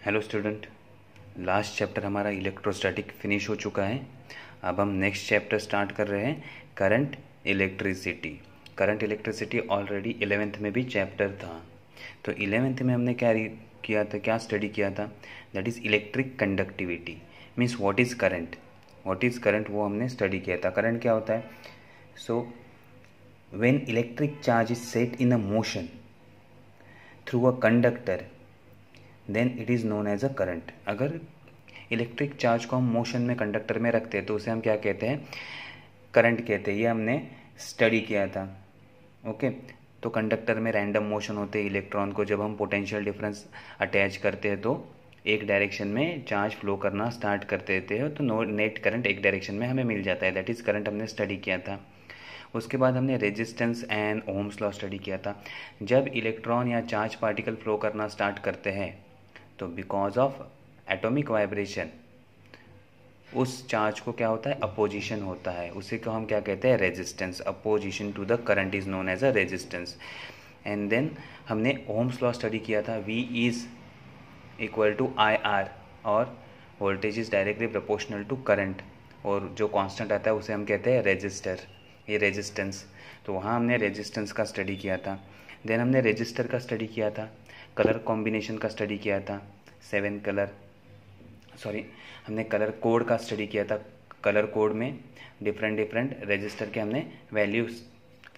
Hello student, last chapter हमारा electrostatic finish हो चुका है। अब हम नेक्स्ट चैप्टर स्टार्ट कर रहे हैं, current electricity. Current electricity already 11th में भी चैप्टर था। तो 11th में हमने क्या स्टडी किया था, that is electric conductivity. Means what is current, वो हमने स्टडी किया था। करंट क्या होता है? So when electric charge is set in a motion through a conductor then it is known as a current. अगर इलेक्ट्रिक चार्ज को हम मोशन में कंडक्टर में रखते हैं तो उसे हम क्या कहते हैं? करंट कहते हैं। ये हमने स्टडी किया था। ओके, तो कंडक्टर में रैंडम मोशन होते हैं। इलेक्ट्रॉन को जब हम पोटेंशियल डिफरेंस अटैच करते हैं तो एक डायरेक्शन में चार्ज फ्लो करना स्टार्ट कर देते हैं, तो नेट करंट एक डायरेक्शन में हमें मिल जाता है। दैट इज़ करंट हमने स्टडी किया था। उसके बाद हमने resistance and ohms law study किया था। जब इलेक्ट्रॉन या चार्ज पार्टिकल फ्लो करना स्टार्ट करते हैं तो बिकॉज ऑफ एटॉमिक वाइब्रेशन उस चार्ज को क्या होता है? अपोजिशन होता है। उसी को हम क्या कहते हैं? Resistance. Opposition to the current is known as a resistance. And then हमने ओम्स लॉ स्टडी किया था। V is equal to IR और voltage is directly proportional to current, और जो कांस्टेंट आता है उसे हम कहते हैं रेजिस्टर, ये रेजिस्टेंस। तो वहाँ हमने रेजिस्टेंस का स्टडी किया था। देन हमने रेजिस्टर का स्टडी किया था, कलर कॉम्बिनेशन का स्टडी किया था, हमने कलर कोड का स्टडी किया था। कलर कोड में डिफरेंट रेजिस्टर के हमने वैल्यूज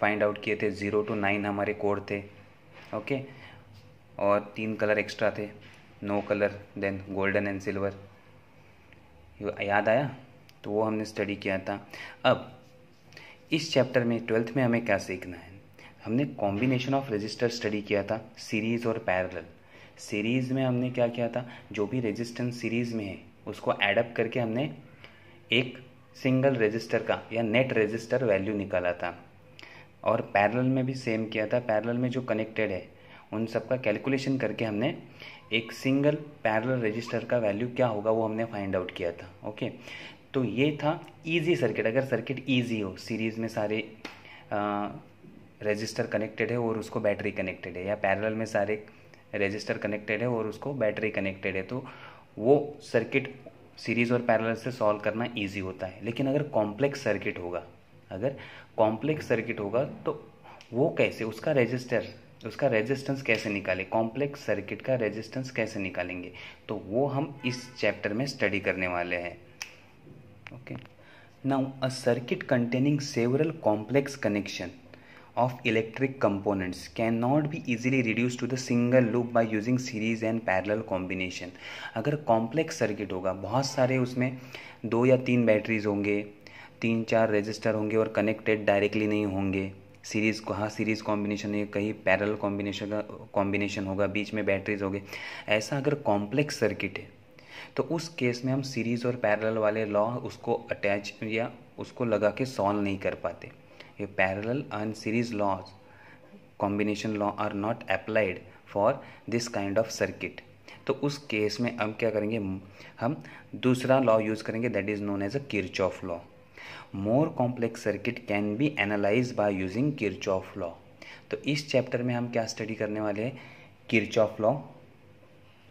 फाइंड आउट किए थे। 0 to 9 हमारे कोड थे। ओके, और 3 कलर एक्स्ट्रा थे, no colour, then golden and silver. याद आया? तो वो हमने स्टडी किया था। अब इस चैप्टर में 12th में हमें क्या सीखना है? हमने कॉम्बिनेशन ऑफ रेजिस्टर स्टडी किया था, सीरीज़ और पैरेलल। सीरीज़ में हमने क्या किया था? जो भी रेजिस्टेंस सीरीज़ में है उसको एडअप करके हमने एक सिंगल रेजिस्टर का या नेट रेजिस्टर वैल्यू निकाला था। और पैरेलल में भी सेम किया था। पैरेलल में जो कनेक्टेड है उन सब का कैलकुलेशन करके हमने एक सिंगल पैरेलल रेजिस्टर का वैल्यू क्या होगा वो हमने फाइंड आउट किया था। ओके, तो ये था इजी सर्किट। अगर सर्किट इजी हो, सीरीज़ में सारे रेजिस्टर कनेक्टेड है और उसको बैटरी कनेक्टेड है, या पैरेलल में सारे रेजिस्टर कनेक्टेड है और उसको बैटरी कनेक्टेड है, तो वो सर्किट सीरीज़ और पैरेलल से सॉल्व करना इजी होता है। लेकिन अगर कॉम्प्लेक्स सर्किट होगा तो वो कैसे, उसका रेजिस्टेंस कैसे निकालें? कॉम्प्लेक्स सर्किट का रेजिस्टेंस कैसे निकालेंगे? तो वो हम इस चैप्टर में स्टडी करने वाले हैं। Okay, now a circuit containing several complex connection of electric components cannot be easily reduced to the single loop by using series and parallel combination। अगर कॉम्प्लेक्स सर्किट होगा, बहुत सारे उसमें 2 या 3 बैटरीज होंगे, 3-4 रेजिस्टर होंगे और कनेक्टेड डायरेक्टली नहीं होंगे। सीरीज़ कॉम्बिनेशन है, कहीं पैरेलल कॉम्बिनेशन होगा, बीच में बैटरीज होंगे। ऐसा अगर कॉम्प्लेक्स सर्किट है तो उस केस में हम सीरीज़ और पैरेलल वाले लॉ उसको अटैच या उसको लगा के सॉल्व नहीं कर पाते। ये parallel and series laws, combination law are not applied for this kind of circuit. तो उस केस में हम क्या करेंगे? हम दूसरा लॉ यूज़ करेंगे, that is known as a Kirchhoff law. More complex circuit can be analysed by using Kirchhoff law. तो इस चैप्टर में हम क्या स्टडी करने वाले हैं? Kirchhoff law.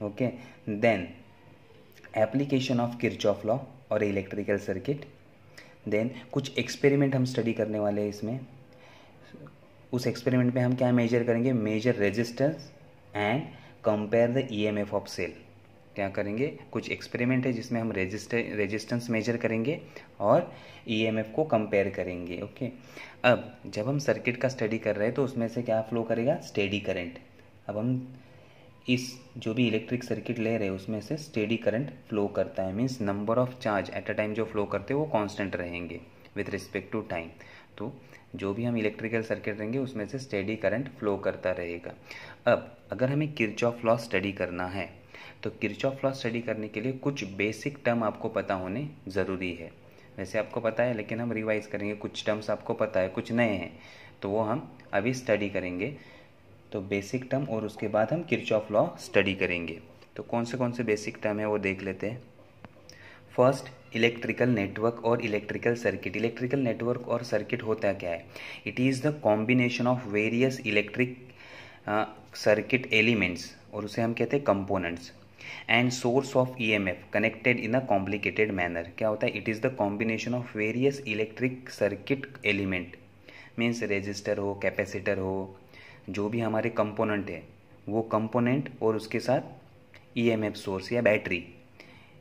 Okay, then application of Kirchhoff law और इलेक्ट्रिकल सर्किट। देन कुछ एक्सपेरिमेंट हम स्टडी करने वाले हैं इसमें। उस एक्सपेरिमेंट में हम क्या मेजर करेंगे? Measure resistance and compare the EMF of cell. क्या करेंगे? कुछ एक्सपेरिमेंट है जिसमें हम रेजिस्टेंस मेजर करेंगे और EMF को कंपेयर करेंगे। ओके, अब जब हम सर्किट का स्टडी कर रहे हैं तो उसमें से क्या फ्लो करेगा? Steady current. अब हम इस जो भी इलेक्ट्रिक सर्किट ले रहे हैं उसमें से स्टेडी करंट फ्लो करता है। Means number of charge at a time जो फ्लो करते हैं वो कांस्टेंट रहेंगे विथ रिस्पेक्ट टू टाइम। तो जो भी हम इलेक्ट्रिकल सर्किट लेंगे उसमें से स्टेडी करंट फ्लो करता रहेगा। अब अगर हमें किरचॉफ लॉ स्टडी करना है तो किरचॉफ लॉ स्टडी करने के लिए कुछ बेसिक टर्म आपको पता होने ज़रूरी है। वैसे आपको पता है लेकिन हम रिवाइज करेंगे। कुछ टर्म्स आपको पता है, कुछ नए हैं, तो वो हम अभी स्टडी करेंगे। तो बेसिक टर्म और उसके बाद हम किरचॉफ लॉ स्टडी करेंगे। तो कौन से बेसिक टर्म है वो देख लेते हैं। फर्स्ट, इलेक्ट्रिकल नेटवर्क और इलेक्ट्रिकल सर्किट। इलेक्ट्रिकल नेटवर्क और सर्किट होता क्या है? It is the combination of various electric circuit elements, और उसे हम कहते हैं components, and source of EMF connected in a complicated manner. क्या होता है? It is the combination of various electric circuit element, means resistor हो, कैपेसिटर हो, जो भी हमारे कंपोनेंट है वो कंपोनेंट और उसके साथ ईएमएफ सोर्स या बैटरी,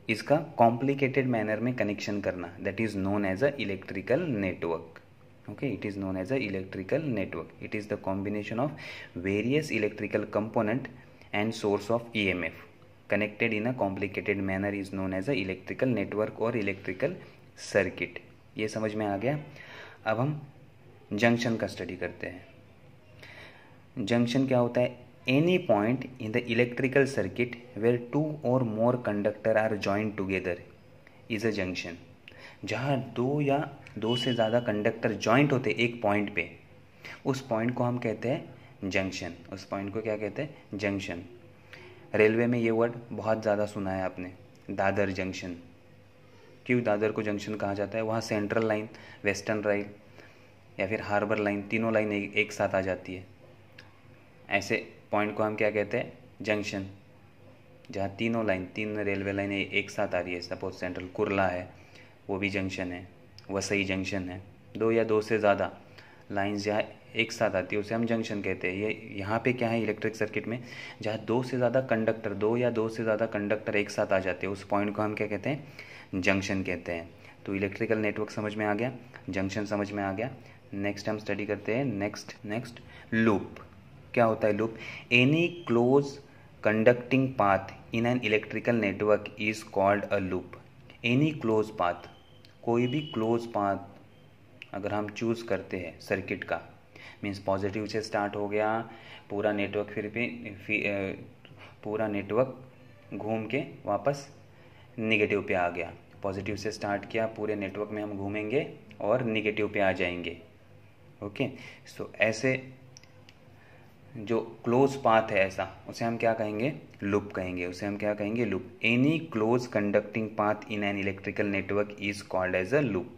इसका कॉम्प्लिकेटेड मैनर में कनेक्शन करना, that is known as a electrical network. Okay, it is known as a electrical network. It is the combination of various electrical component and source of EMF connected in a complicated manner is known as a electrical network और electrical circuit. ये समझ में आ गया। अब हम junction का study करते हैं। जंक्शन क्या होता है? Any point in the electrical circuit where 2 or more conductor are joint together is a junction. जहाँ 2 या 2 से ज़्यादा कंडक्टर जॉइंट होते एक पॉइंट पे, उस पॉइंट को हम कहते हैं जंक्शन। उस पॉइंट को क्या कहते हैं? जंक्शन। रेलवे में ये वर्ड बहुत ज़्यादा सुना है आपने, दादर जंक्शन। क्यों दादर को जंक्शन कहा जाता है? वहाँ सेंट्रल लाइन, वेस्टर्न रेल या फिर हार्बर लाइन, तीनों लाइन एक साथ आ जाती है। ऐसे पॉइंट को हम क्या कहते हैं? जंक्शन। जहाँ तीन रेलवे लाइन एक साथ आ रही है, सपोज सेंट्रल कुर्ला है, वो भी जंक्शन है। वसई जंक्शन है। 2 या 2 से ज़्यादा लाइंस जहाँ एक साथ आती है उसे हम जंक्शन कहते हैं। ये यहाँ पे क्या है इलेक्ट्रिक सर्किट में? जहाँ 2 से ज़्यादा कंडक्टर, 2 या 2 से ज़्यादा कंडक्टर एक साथ आ जाते हैं, उस पॉइंट को हम क्या कहते हैं? जंक्शन कहते हैं। तो इलेक्ट्रिकल नेटवर्क समझ में आ गया, जंक्शन समझ में आ गया। नेक्स्ट हम स्टडी करते हैं नेक्स्ट लूप। क्या होता है loop? Any close conducting path in an electrical network is called a loop. Any close path, कोई भी क्लोज पाथ अगर हम चूज करते हैं सर्किट का, मीन्स पॉजिटिव से स्टार्ट हो गया पूरा नेटवर्क, पूरा नेटवर्क घूम के वापस निगेटिव पे आ गया। पॉजिटिव से स्टार्ट किया, पूरे नेटवर्क में हम घूमेंगे और निगेटिव पे आ जाएंगे। ओके, सो ऐसे जो क्लोज पाथ है ऐसा, उसे हम क्या कहेंगे? लूप कहेंगे। उसे हम क्या कहेंगे? Loop. Any close conducting path in an electrical network is called as a loop.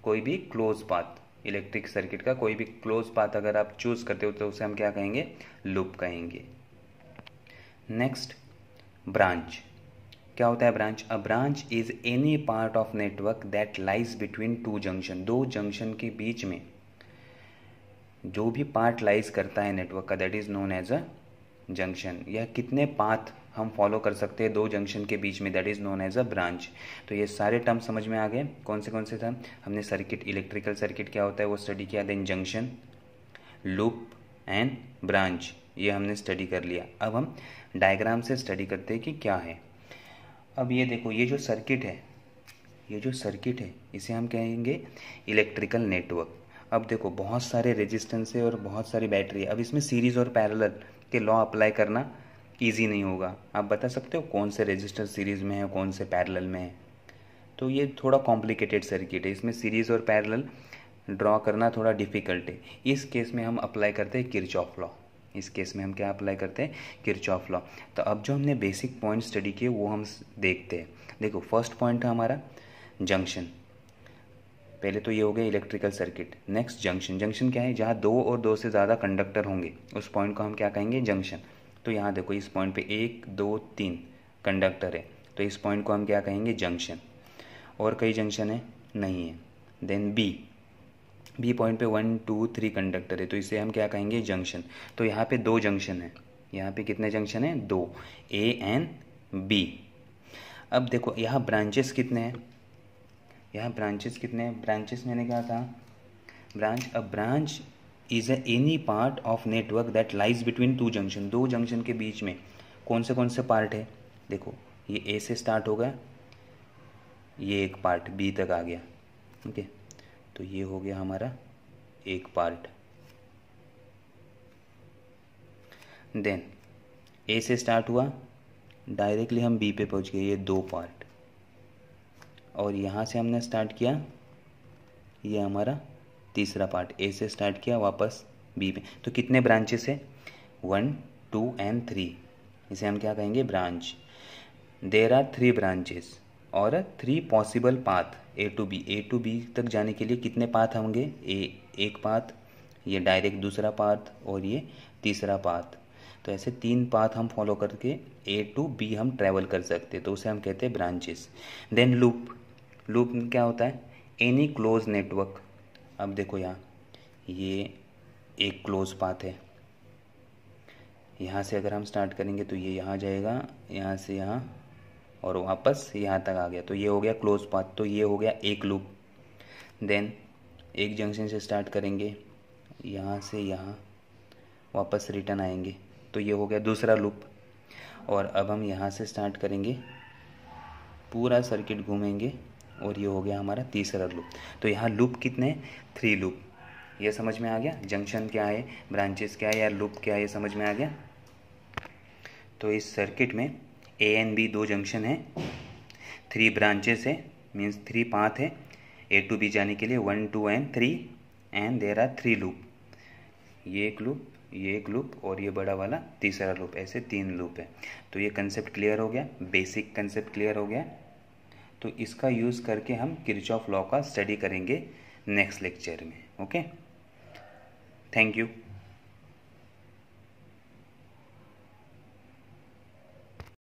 कोई भी क्लोज पाथ, इलेक्ट्रिक सर्किट का कोई भी क्लोज पाथ अगर आप चूज करते हो तो उसे हम क्या कहेंगे? लूप कहेंगे। Next, branch. क्या होता है branch? A branch is any part of network that lies between 2 junction. 2 junction के बीच में जो भी पार्ट लाइज करता है नेटवर्क का, that is known as a junction. या कितने पाथ हम फॉलो कर सकते हैं 2 जंक्शन के बीच में, that is known as a branch. तो ये सारे टर्म समझ में आ गए। कौन से टर्म? हमने सर्किट, इलेक्ट्रिकल सर्किट क्या होता है वो स्टडी किया, then junction, loop and branch, ये हमने स्टडी कर लिया। अब हम डायग्राम से स्टडी करते हैं कि क्या है। अब ये देखो, ये जो सर्किट है इसे हम कहेंगे इलेक्ट्रिकल नेटवर्क। अब देखो बहुत सारे रेजिस्टेंस है और बहुत सारी बैटरी है। अब इसमें सीरीज और पैरेलल के लॉ अप्लाई करना इजी नहीं होगा। आप बता सकते हो कौन से रेजिस्टर सीरीज में है, कौन से पैरेलल में है? तो ये थोड़ा कॉम्प्लिकेटेड सर्किट है, इसमें सीरीज और पैरेलल ड्रॉ करना थोड़ा डिफिकल्ट है। इस केस में हम अप्लाई करते हैं किरचॉफ लॉ। इस केस में हम क्या अप्लाई करते हैं? Kirchhoff law. तो अब जो हमने बेसिक पॉइंट स्टडी किए वो हम देखते हैं। देखो फर्स्ट पॉइंट है हमारा जंक्शन। पहले तो ये हो गया electrical circuit. Next junction. Junction क्या है? जहाँ 2 और 2 से ज़्यादा कंडक्टर होंगे उस पॉइंट को हम क्या कहेंगे? जंक्शन। तो यहाँ देखो इस पॉइंट पे 1 2 3 कंडक्टर है, तो इस पॉइंट को हम क्या कहेंगे? जंक्शन। और कई जंक्शन है? नहीं है। देन बी पॉइंट पे 1 2 3 कंडक्टर है, तो इसे हम क्या कहेंगे? जंक्शन। तो यहाँ पे 2 जंक्शन है। यहाँ पे कितने जंक्शन है? 2, ए एंड बी। अब देखो यहाँ ब्रांचेस कितने हैं? ब्रांचेस मैंने क्या कहा? Branch. A branch is any part of network that lies between 2 junction. 2 junction के बीच में कौन से पार्ट है? देखो ये ए से स्टार्ट होगा, ये एक पार्ट बी तक आ गया। ओके, तो ये हो गया हमारा एक पार्ट। देन ए से स्टार्ट हुआ, डायरेक्टली हम बी पे पहुंच गए, ये 2 पार्ट। और यहाँ से हमने स्टार्ट किया, ये हमारा तीसरा पार्ट। ए से स्टार्ट किया वापस बी पे। तो कितने ब्रांचेस है? 1 2 एंड 3। इसे हम क्या कहेंगे? ब्रांच। देयर आर 3 ब्रांचेस और 3 possible path A to B तक जाने के लिए कितने पाथ होंगे? एक पाथ, ये डायरेक्ट दूसरा पाथ और ये तीसरा पाथ। तो ऐसे 3 पाथ हम फॉलो करके A टू B हम ट्रैवल कर सकते हैं, तो उसे हम कहते हैं ब्रांचेस। देन लूप, लूप क्या होता है? Any close network. अब देखो यहाँ ये एक क्लोज पाथ है, यहाँ से अगर हम स्टार्ट करेंगे तो ये यहाँ जाएगा, यहाँ से यहाँ और वापस यहाँ तक आ गया, तो ये हो गया क्लोज पाथ, तो ये हो गया एक लूप। देन एक जंक्शन से स्टार्ट करेंगे, यहाँ से यहाँ वापस रिटर्न आएंगे, तो ये हो गया दूसरा लूप। और अब हम यहाँ से स्टार्ट करेंगे, पूरा सर्किट घूमेंगे और ये हो गया हमारा तीसरा लूप। तो यहाँ लूप कितने? 3 लूप। ये समझ में आ गया? जंक्शन क्या है, ब्रांचेस क्या है या लूप क्या है, ये समझ में आ गया? तो इस सर्किट में A एंड B 2 जंक्शन है, 3 ब्रांचेस है, मीन्स 3 पाथ है A टू B जाने के लिए, 1 2 and 3, and there are 3 loop. ये एक लूप, ये एक लूप और ये बड़ा वाला तीसरा लूप, ऐसे 3 लूप है। तो ये कंसेप्ट क्लियर हो गया, बेसिक कंसेप्ट क्लियर हो गया। तो इसका यूज़ करके हम किरचॉफ लॉ का स्टडी करेंगे नेक्स्ट लेक्चर में। Okay, thank you.